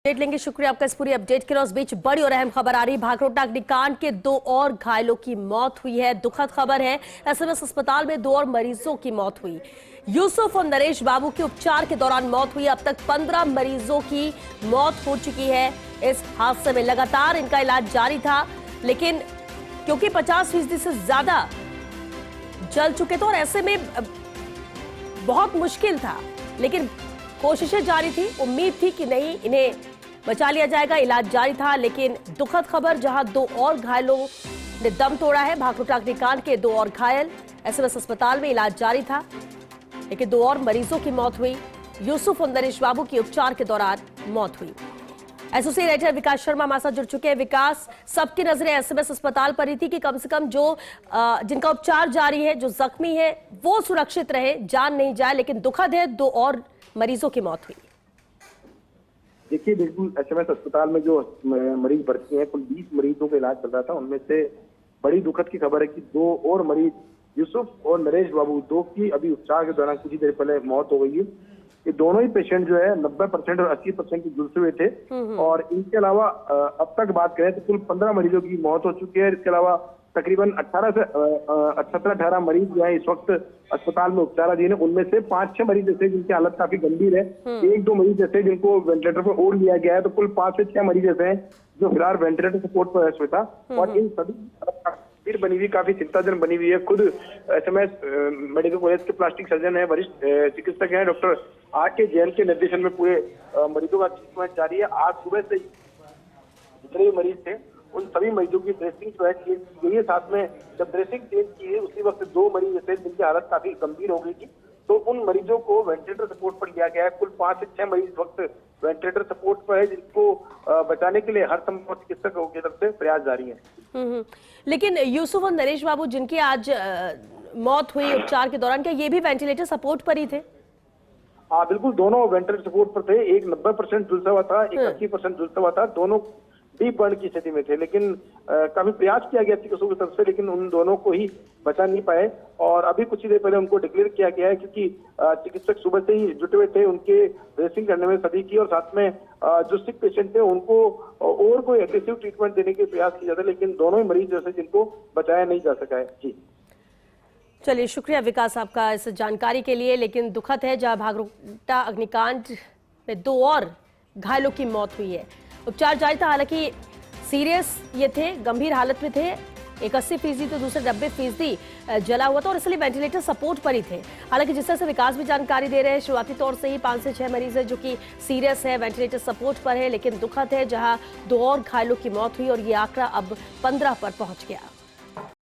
Update लेंगे। शुक्रिया आपका इस पूरी अपडेट के लिए। उस बीच बड़ी और अहम खबर आ रही है। भागरोटा अग्निकांड के 2 और घायलों की मौत हुई है। दुखद खबर है। एसएमएस अस्पताल में 2 और मरीजों की मौत हुई। यूसुफ और नरेश बाबू की उपचार के दौरान मौत हुई। अब तक 15 मरीजों की मौत हो चुकी है इस हादसे में। लगातार इनका इलाज जारी था, लेकिन क्योंकि 50% से ज्यादा जल चुके थे और ऐसे में बहुत मुश्किल था, लेकिन कोशिशें जारी थी। उम्मीद थी कि नहीं, इन्हें बचा लिया जाएगा। इलाज जारी था, लेकिन दुखद खबर, जहां 2 और घायलों ने दम तोड़ा है। भागरोटा अग्निकांड के 2 और घायल। एसएमएस अस्पताल में इलाज जारी था, लेकिन 2 और मरीजों की मौत हुई। यूसुफ और नरेश बाबू की उपचार के दौरान मौत हुई। एसोसिएट एडिटर विकास शर्मा हमारे साथ जुड़ चुके हैं। विकास, सबकी नजरें एसएमएस अस्पताल पर ही थी कि कम से कम जो जिनका उपचार जारी है, जो जख्मी है, वो सुरक्षित रहे, जान नहीं जाए। लेकिन दुखद है, 2 और मरीजों की मौत हुई। देखिए, बिल्कुल एसएमएस अस्पताल में जो मरीज भर्ती हैं, कुल 20 मरीजों का इलाज चल रहा था। उनमें से बड़ी दुखद की खबर है कि 2 और मरीज यूसुफ और नरेश बाबू, 2 की अभी उपचार के दौरान कुछ ही देर पहले मौत हो गई है। ये दोनों ही पेशेंट जो है 90% और 80% की झुलसे हुए थे। और इनके अलावा अब तक बात करें तो कुल 15 मरीजों की मौत हो चुकी है। इसके अलावा तकरीबन 18 मरीज जो है इस वक्त अस्पताल में उपचाराधीन है। उनमें से 5-6 मरीज ऐसे जिनकी हालत काफी गंभीर है। 1-2 मरीज ऐसे जिनको वेंटिलेटर पर ओढ़ लिया गया है। तो कुल 5 से 6 मरीज ऐसे हैं जो फिलहाल वेंटिलेटर सपोर्ट पर है श्वेता। और इन सभी बनी हुई, काफी चिंताजनक बनी हुई है। खुद एसएमएस मेडिकल कॉलेज के प्लास्टिक सर्जन है, वरिष्ठ चिकित्सक हैं, डॉक्टर आर.के. जैन के निर्देशन में पूरे मरीजों का ट्रीटमेंट जारी है। आज सुबह से जितने भी मरीज थे उन सभी मरीजों की ड्रेसिंग जो है चेंज की गई है। साथ में जब ड्रेसिंग चेंज की है उसी वक्त 2 मरीज ऐसे जिनकी हालत काफी गंभीर हो गई थी, तो उन मरीजों को वेंटिलेटर सपोर्ट पर लिया गया है। कुल 5 से 6 मरीज वक्त वेंटिलेटर सपोर्ट पर है, जिनको बचाने के लिए हर संभव चिकित्सकों की तरफ से प्रयास जारी है। लेकिन यूसुफ और नरेश बाबू जिनकी आज मौत हुई उपचार के दौरान, क्या ये भी वेंटिलेटर सपोर्ट पर ही थे? हाँ, बिल्कुल, दोनों वेंटिलेटर सपोर्ट पर थे। एक 90% झुलसा हुआ था, एक 80% झुलसा हुआ था। दोनों डीप बर्न की स्थिति में थे, लेकिन काफी प्रयास किया गया चिकित्सकों की तरफ से, लेकिन उन दोनों को ही बचा नहीं पाए। और अभी कुछ ही देर पहले उनको डिक्लेयर किया गया है, क्योंकि चिकित्सक सुबह से ही जुटे हुए थे उनके ड्रेसिंग करने में सभी की। और साथ में जो सिक पेशेंट थे उनको और कोई एग्रेसिव ट्रीटमेंट देने के प्रयास किए जाते, लेकिन दोनों ही मरीज जैसे जिनको बचाया नहीं जा सका है। जी चलिए, शुक्रिया विकास आपका इस जानकारी के लिए। लेकिन दुखद है, जहां भागरोटा अग्निकांड में 2 और घायलों की मौत हुई है। उपचार जारी था, हालांकि सीरियस ये थे, गंभीर हालत में थे। एक 80% तो दूसरे 90% जला हुआ था और इसलिए वेंटिलेटर सपोर्ट पर ही थे। हालांकि जिस तरह से विकास भी जानकारी दे रहे हैं, शुरुआती तौर से ही 5 से 6 मरीज है जो कि सीरियस है, वेंटिलेटर सपोर्ट पर है। लेकिन दुखद है, जहां 2 और घायलों की मौत हुई और ये आंकड़ा अब 15 पर पहुंच गया।